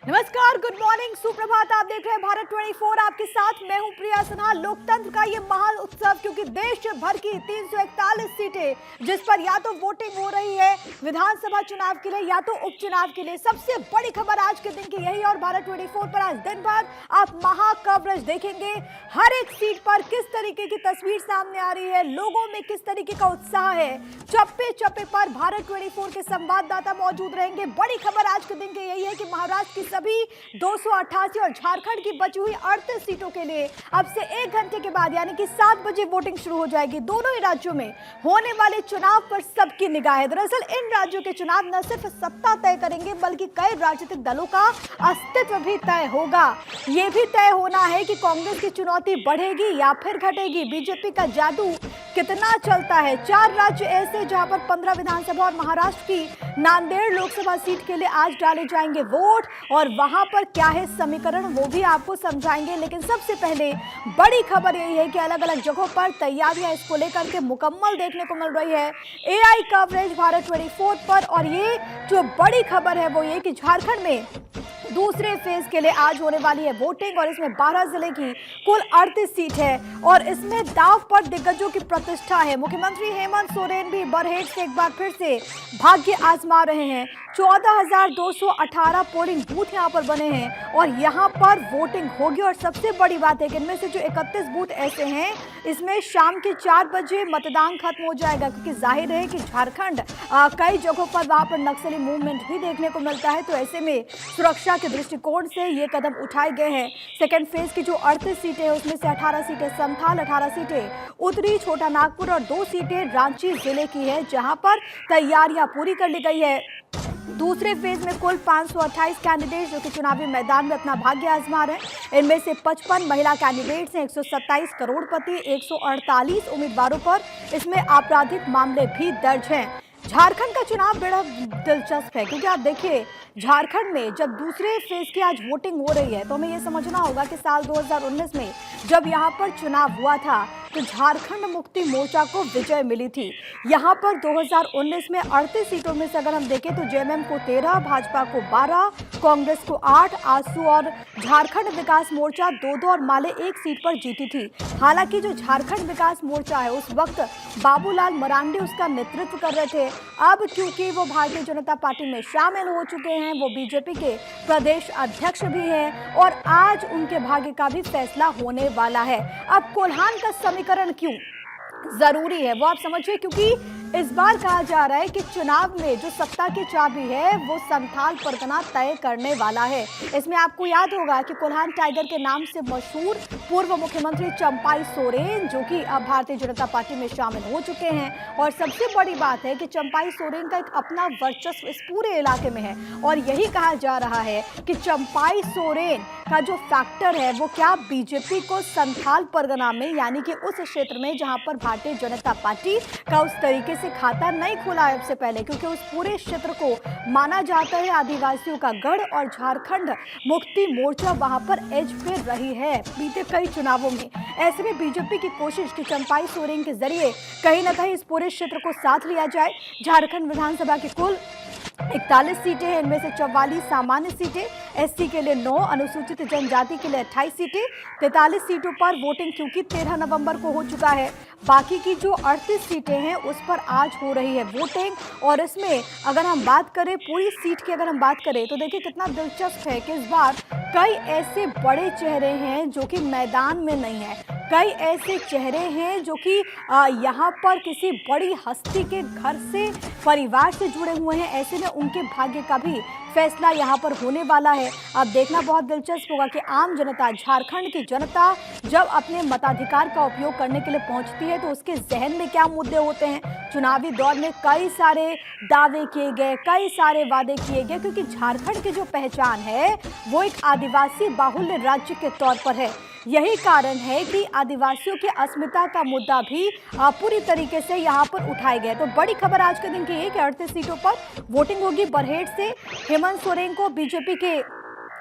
नमस्कार, good morning, सुप्रभात। आप देख रहे हैं भारत 24। आपके साथ मैं हूं प्रिया सिन्हा। लोकतंत्र का ये महान उत्सव, क्योंकि देश भर की 341 सीटें जिस पर या तो वोटिंग हो रही है विधानसभा चुनाव के लिए या तो उपचुनाव के लिए। सबसे बड़ी खबर आज के दिन की यही, और भारत 24 पर आज दिन भर आप महा कवरेज देखेंगे। हर एक सीट पर किस तरीके की तस्वीर सामने आ रही है, लोगों में किस तरीके का उत्साह है। चप्पे चप्पे पर भारत 24 के संवाददाता मौजूद रहेंगे। बड़ी खबर आज के दिन की यही है कि महाराष्ट्र की सभी 288 और झारखंड की बची हुई 38 सीटों के लिए अब से 1 घंटे के बाद यानी कि 7 बजे वोटिंग शुरू हो जाएगी। दोनों ही राज्यों में होने वाले चुनाव पर सबकी निगाह है। दरअसल इन राज्यों के चुनाव न सिर्फ सत्ता तय करेंगे, बल्कि कई राजनीतिक दलों का अस्तित्व भी तय होगा। यह भी तय होना है कि कांग्रेस की चुनौती बढ़ेगी या फिर घटेगी। बीजेपी का जादू कितना चलता है। 4 राज्य ऐसे जहां पर 15 विधानसभा और महाराष्ट्र की नांदेड़ लोकसभा सीट के लिए आज डाले जाएंगे वोट, और वहां पर क्या है समीकरण वो भी आपको समझाएंगे। लेकिन सबसे पहले बड़ी खबर यही है कि अलग अलग जगहों पर तैयारियां इसको लेकर के मुकम्मल देखने को मिल रही है एआई कवरेज भारत 24 पर। और ये जो बड़ी खबर है वो ये कि झारखंड में दूसरे फेज के लिए आज होने वाली है वोटिंग, और इसमें 12 जिले की कुल 38 सीट है, और इसमें दांव पर दिग्गजों की प्रतिष्ठा है। मुख्यमंत्री हेमंत सोरेन भी बरहेट से एक बार फिर से भाग्य आजमा रहे हैं। 14,218 पोलिंग बूथ यहां पर बने हैं और यहां पर वोटिंग होगी। और सबसे बड़ी बात है कि इनमें से जो 31 बूथ ऐसे हैं, इसमें शाम के 4 बजे मतदान खत्म हो जाएगा, क्योंकि जाहिर है कि झारखंड कई जगहों पर वहां पर नक्सली मूवमेंट भी देखने को मिलता है। तो ऐसे में सुरक्षा के दृष्टिकोण से ये कदम उठाए गए हैं। सेकेंड फेज की जो 38 सीटें हैं उसमें से 18 सीटें संथाल, 18 सीटें उत्तरी छोटा नागपुर और 2 सीटें रांची जिले की है, जहां पर तैयारियां पूरी कर ली गई है। दूसरे फेज में कुल 528 कैंडिडेट जो कि चुनावी मैदान में अपना भाग्य आजमा रहे हैं। इनमें से 55 महिला कैंडिडेट्स हैं, 127 करोड़पति, 148 उम्मीदवारों पर इसमें आपराधिक मामले भी दर्ज हैं। झारखंड का चुनाव बड़ा दिलचस्प है, क्योंकि आप देखिए झारखंड में जब दूसरे फेज की आज वोटिंग हो रही है तो हमें यह समझना होगा कि साल 2019 में जब यहां पर चुनाव हुआ था तो झारखंड मुक्ति मोर्चा को विजय मिली थी। यहां पर 2019 में 38 सीटों में से अगर हम देखें तो जेएमएम को 13, भाजपा को 12, कांग्रेस को 8, आजसू और झारखंड विकास मोर्चा 2-2 और माले 1 सीट पर जीती थी। हालांकि जो झारखंड विकास मोर्चा है उस वक्त बाबूलाल मरांडी उसका नेतृत्व कर रहे थे। अब क्योंकि वो भारतीय जनता पार्टी में शामिल हो चुके हैं, वो बीजेपी के प्रदेश अध्यक्ष भी हैं, और आज उनके भाग्य का भी फैसला होने वाला है। अब कोल्हान का समीकरण क्यों जरूरी है वो आप समझिए, क्योंकि इस बार कहा जा रहा है कि चुनाव में जो सत्ता की चाबी है वो संथाल परगना तय करने वाला है। इसमें आपको याद होगा कि कोल्हान टाइगर के नाम से मशहूर पूर्व मुख्यमंत्री चंपाई सोरेन जो कि अब भारतीय जनता पार्टी में शामिल हो चुके हैं, और सबसे बड़ी बात है कि चंपाई सोरेन का एक अपना वर्चस्व इस पूरे इलाके में है। और यही कहा जा रहा है कि चंपाई सोरेन का जो फैक्टर है वो क्या बीजेपी को संथाल परगना में यानी कि उस क्षेत्र में जहां पर भारतीय जनता पार्टी का उस तरीके से खाता नहीं खुला है सबसे पहले, क्योंकि उस पूरे क्षेत्र को माना जाता है आदिवासियों का गढ़, और झारखंड मुक्ति मोर्चा वहां पर एज पे रही है बीते कई चुनावों में। ऐसे में बीजेपी की कोशिश कि चंपाई सोरेन के जरिए कहीं ना कहीं इस पूरे क्षेत्र को साथ लिया जाए। झारखंड विधानसभा की कुल 41 सीटें हैं, इनमें से 44 सामान्य सीटें, एससी के लिए 9, अनुसूचित जनजाति के लिए 28 सीटें। 43 सीटों पर वोटिंग क्योंकि 13 नवंबर को हो चुका है। बाकी की जो 38 सीटें हैं उस पर आज हो रही है वोटिंग। और इसमें अगर हम बात करें पूरी सीट की, अगर हम बात करें तो देखिए कितना दिलचस्प है कि इस बार कई ऐसे बड़े चेहरे हैं जो कि मैदान में नहीं है। कई ऐसे चेहरे हैं जो कि यहाँ पर किसी बड़ी हस्ती के घर से परिवार से जुड़े हुए हैं। ऐसे में उनके भाग्य का भी फैसला यहाँ पर होने वाला है। अब देखना बहुत दिलचस्प होगा कि आम जनता, झारखंड की जनता जब अपने मताधिकार का उपयोग करने के लिए पहुंचती है तो उसके जहन में क्या मुद्दे होते हैं। चुनावी दौर में कई सारे दावे किए गए, कई सारे वादे किए गए, क्योंकि झारखंड की जो पहचान है वो एक आदिवासी बाहुल्य राज्य के तौर पर है। यही कारण है कि आदिवासियों की अस्मिता का मुद्दा भी पूरी तरीके से यहाँ पर उठाए गए। तो बड़ी खबर आज के दिन की है कि 38 सीटों पर वोटिंग होगी। बरहेट से हेमंत सोरेन को बीजेपी के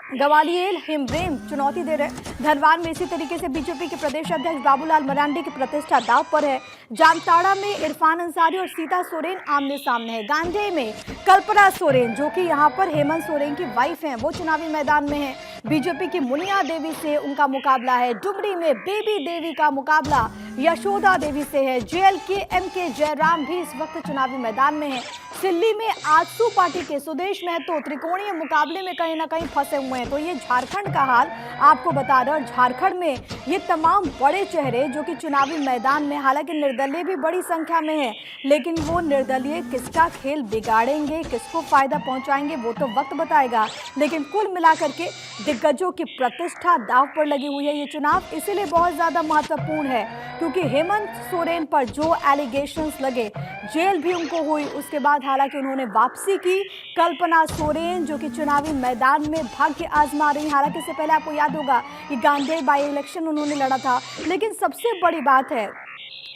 ग्वालियर हेमब्रेम चुनौती दे रहे। धनबाद में इसी तरीके से बीजेपी के प्रदेश अध्यक्ष बाबूलाल मरांडी की प्रतिष्ठा दांव पर है। जामताड़ा में इरफान अंसारी और सीता सोरेन आमने सामने है। गांधी में कल्पना सोरेन, जो कि यहां पर हेमंत सोरेन की वाइफ हैं, वो चुनावी मैदान में है। बीजेपी की मुनिया देवी से उनका मुकाबला है। डुमरी में बेबी देवी का मुकाबला यशोदा देवी से है। जेएल के एमके जयराम भी इस वक्त चुनावी मैदान में है। सिल्ली में आजसू पार्टी के सुदेश महतो त्रिकोणीय मुकाबले में कहीं ना कहीं फंसे हुए हैं। तो ये झारखंड का हाल आपको बता रहे। और झारखंड में ये तमाम बड़े चेहरे जो कि चुनावी मैदान में, हालांकि निर्दलीय भी बड़ी संख्या में है, लेकिन वो निर्दलीय किसका खेल बिगाड़ेंगे, किसको फायदा पहुंचाएंगे, वो तो वक्त बताएगा। लेकिन कुल मिलाकर के दिग्गजों की प्रतिष्ठा दांव पर लगी हुई है। ये चुनाव इसीलिए बहुत ज्यादा महत्वपूर्ण है क्योंकि हेमंत सोरेन पर जो एलिगेशंस लगे, जेल भी उनको हुई, उसके बाद हालांकि उन्होंने वापसी की। कल्पना सोरेन जो कि चुनावी मैदान में भाग्य आजमा रही, हालांकि इससे पहले आपको याद होगा कि गांधी बाई इलेक्शन उन्होंने लड़ा था। लेकिन सबसे बड़ी बात है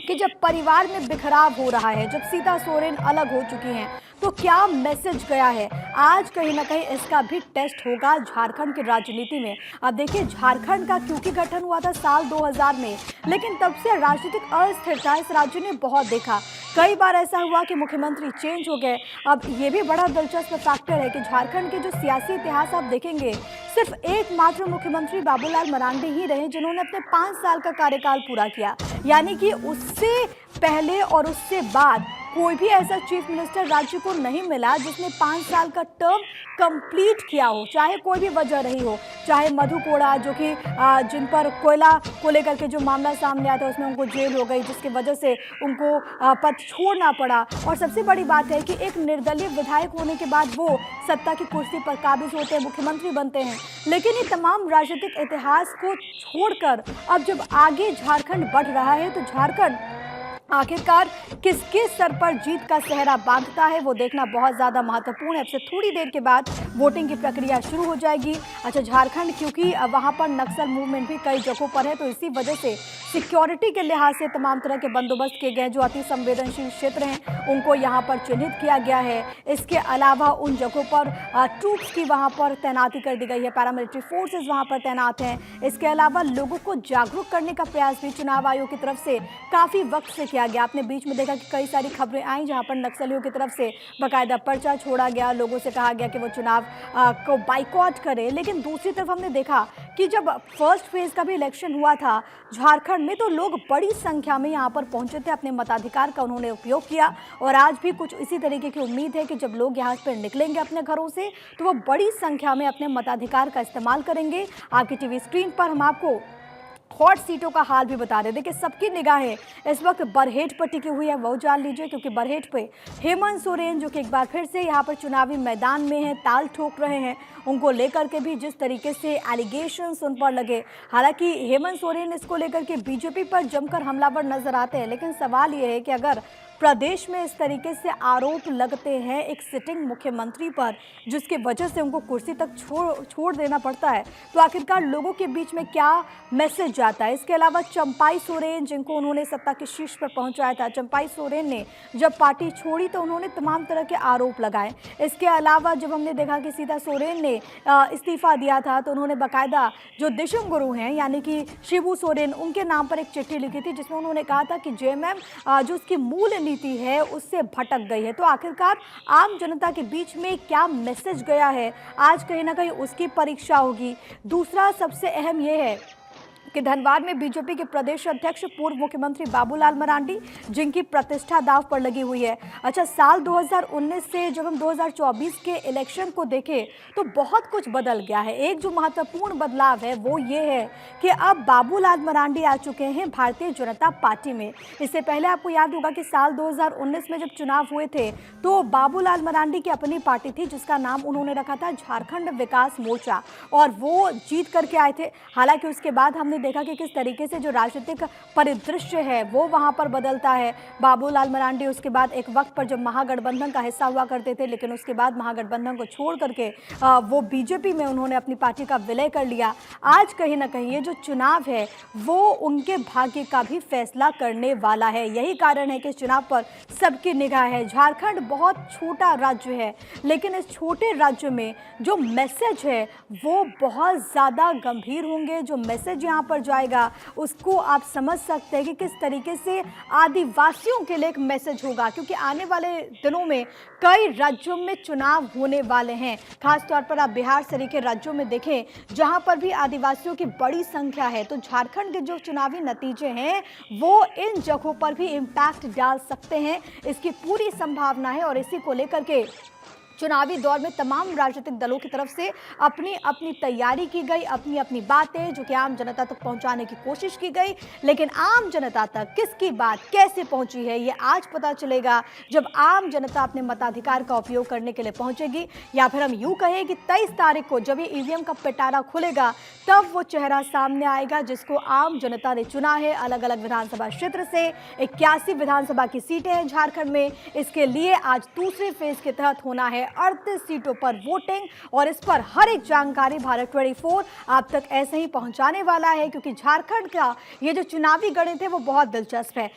कि जब परिवार में बिखराव हो रहा है, जब सीता सोरेन अलग हो चुकी हैं, तो क्या मैसेज गया है। आज कहीं ना कहीं इसका भी टेस्ट होगा झारखंड की राजनीति में। अब देखिए, झारखंड का क्योंकि गठन हुआ था साल 2000 में, लेकिन तब से राजनीतिक अस्थिरता इस राज्य ने बहुत देखा। कई बार ऐसा हुआ कि मुख्यमंत्री चेंज हो गए। अब ये भी बड़ा दिलचस्प फैक्टर है कि झारखंड के जो सियासी इतिहास आप देखेंगे, सिर्फ एकमात्र मुख्यमंत्री बाबूलाल मरांडी ही रहे जिन्होंने अपने 5 साल का कार्यकाल पूरा किया। यानी कि उससे पहले और उससे बाद कोई भी ऐसा चीफ मिनिस्टर राज्य को नहीं मिला जिसने 5 साल का टर्म कंप्लीट किया हो, चाहे कोई भी वजह रही हो। चाहे मधु कोड़ा जो कि जिन पर कोयला को लेकर के जो मामला सामने आया था, उसमें उनको जेल हो गई, जिसकी वजह से उनको पद छोड़ना पड़ा। और सबसे बड़ी बात है कि एक निर्दलीय विधायक होने के बाद वो सत्ता की कुर्सी पर काबिज होते हैं, मुख्यमंत्री बनते हैं। लेकिन ये तमाम राजनीतिक इतिहास को छोड़कर अब जब आगे झारखंड बढ़ रहा है, तो झारखंड आखिरकार किसके सर पर जीत का सेहरा बांधता है, वो देखना बहुत ज़्यादा महत्वपूर्ण है। अब से थोड़ी देर के बाद वोटिंग की प्रक्रिया शुरू हो जाएगी। अच्छा, झारखंड क्योंकि वहाँ पर नक्सल मूवमेंट भी कई जगहों पर है, तो इसी वजह से सिक्योरिटी के लिहाज से तमाम तरह के बंदोबस्त किए गए। जो अति संवेदनशील क्षेत्र हैं उनको यहाँ पर चिन्हित किया गया है। इसके अलावा उन जगहों पर ट्रूप्स की वहाँ पर तैनाती कर दी गई है, पैरामिलिट्री फोर्सेज वहाँ पर तैनात हैं। इसके अलावा लोगों को जागरूक करने का प्रयास भी चुनाव आयोग की तरफ से काफ़ी वक्त से किया गया। आपने बीच में देखा कि कई सारी खबरें आई जहां पर नक्सलियों की तरफ से बाकायदा पर्चा छोड़ा गया, लोगों से कहा गया कि वो चुनाव को बाइकआउट करें। लेकिन दूसरी तरफ हमने देखा कि जब फर्स्ट फेज का भी इलेक्शन हुआ था झारखंड में, तो लोग बड़ी संख्या में यहां पर पहुंचे थे, अपने मताधिकार का उन्होंने उपयोग किया। और आज भी कुछ इसी तरीके की उम्मीद है कि जब लोग यहाँ पर निकलेंगे अपने घरों से, तो वो बड़ी संख्या में अपने मताधिकार का इस्तेमाल करेंगे। आपकी टीवी स्क्रीन पर हम आपको हॉट सीटों का हाल भी बता रहे। देखिए, सबकी निगाहें इस वक्त बरहेट पर टिकी हुई है, वो जान लीजिए, क्योंकि बरहेट पे हेमंत सोरेन जो कि एक बार फिर से यहाँ पर चुनावी मैदान में हैं, ताल ठोक रहे हैं। उनको लेकर के भी जिस तरीके से एलिगेशंस उन पर लगे, हालांकि हेमंत सोरेन इसको लेकर के बीजेपी पर जमकर हमलावर नजर आते हैं। लेकिन सवाल ये है कि अगर प्रदेश में इस तरीके से आरोप लगते हैं एक सिटिंग मुख्यमंत्री पर, जिसकी वजह से उनको कुर्सी तक छोड़ देना पड़ता है, तो आखिरकार लोगों के बीच में क्या मैसेज जाता है। इसके अलावा चंपाई सोरेन, जिनको उन्होंने सत्ता के शीर्ष पर पहुंचाया था, चंपाई सोरेन ने जब पार्टी छोड़ी तो उन्होंने तमाम तरह के आरोप लगाए। इसके अलावा जब हमने देखा कि सीता सोरेन ने इस्तीफा दिया था, तो उन्होंने बाकायदा जो दिशम गुरु हैं यानी कि शिबू सोरेन, उनके नाम पर एक चिट्ठी लिखी थी जिसमें उन्होंने कहा था कि जेएमएम जो उसकी मूल नीति है उससे भटक गई है। तो आखिरकार आम जनता के बीच में क्या मैसेज गया है, आज कहीं ना कहीं उसकी परीक्षा होगी। दूसरा सबसे अहम यह है कि धनबाद में बीजेपी के प्रदेश अध्यक्ष पूर्व मुख्यमंत्री बाबूलाल मरांडी, जिनकी प्रतिष्ठा दांव पर लगी हुई है। अच्छा, साल 2019 से जब हम 2024 के इलेक्शन को देखें तो बहुत कुछ बदल गया है। एक जो महत्वपूर्ण बदलाव है वो ये है कि अब बाबूलाल मरांडी आ चुके हैं भारतीय जनता पार्टी में। इससे पहले आपको याद होगा कि साल 2019 में जब चुनाव हुए थे तो बाबूलाल मरांडी की अपनी पार्टी थी जिसका नाम उन्होंने रखा था झारखंड विकास मोर्चा, और वो जीत करके आए थे। हालांकि उसके बाद हमने हमने देखा कि किस तरीके से जो राजनीतिक परिदृश्य है वो वहां पर बदलता है। बाबूलाल मरांडी उसके बाद एक वक्त पर जब महागठबंधन का हिस्सा हुआ करते थे, लेकिन उसके बाद महागठबंधन को छोड़ करके वो बीजेपी में उन्होंने अपनी पार्टी का विलय कर लिया। आज कहीं ना कहीं ये जो चुनाव है वो उनके भाग्य का भी फैसला करने वाला है। यही कारण है कि इस चुनाव पर सबकी निगाह है। झारखंड बहुत छोटा राज्य है, लेकिन इस छोटे राज्य में जो मैसेज है वो बहुत ज़्यादा गंभीर होंगे। जो मैसेज यहाँ पर जाएगा उसको आप समझ सकते हैं कि किस तरीके से आदिवासियों के लिए एक मैसेज होगा, क्योंकि आने वाले दिनों में कई राज्यों में चुनाव होने वाले हैं। खासतौर पर आप बिहार सरीखे राज्यों में देखें जहां पर भी आदिवासियों की बड़ी संख्या है, तो झारखंड के जो चुनावी नतीजे हैं वो इन जगहों पर भी इम्पैक्ट डाल सकते हैं। इसकी पूरी संभावना है और इसी को लेकर के चुनावी दौर में तमाम राजनीतिक दलों की तरफ से अपनी अपनी तैयारी की गई, अपनी अपनी बातें जो कि आम जनता तक पहुंचाने की कोशिश की गई। लेकिन आम जनता तक किसकी बात कैसे पहुंची है ये आज पता चलेगा जब आम जनता अपने मताधिकार का उपयोग करने के लिए पहुंचेगी, या फिर हम यूं कहें कि 23 तारीख को जब ये ईवीएम का पिटारा खुलेगा तब वो चेहरा सामने आएगा जिसको आम जनता ने चुना है। अलग अलग विधानसभा क्षेत्र से 81 विधानसभा की सीटें हैं झारखंड में। इसके लिए आज दूसरे फेज के तहत होना है 38 सीटों पर वोटिंग, और इस पर हर एक जानकारी भारत 24 आप तक ऐसे ही पहुंचाने वाला है, क्योंकि झारखंड का ये जो चुनावी गणित है वो बहुत दिलचस्प है।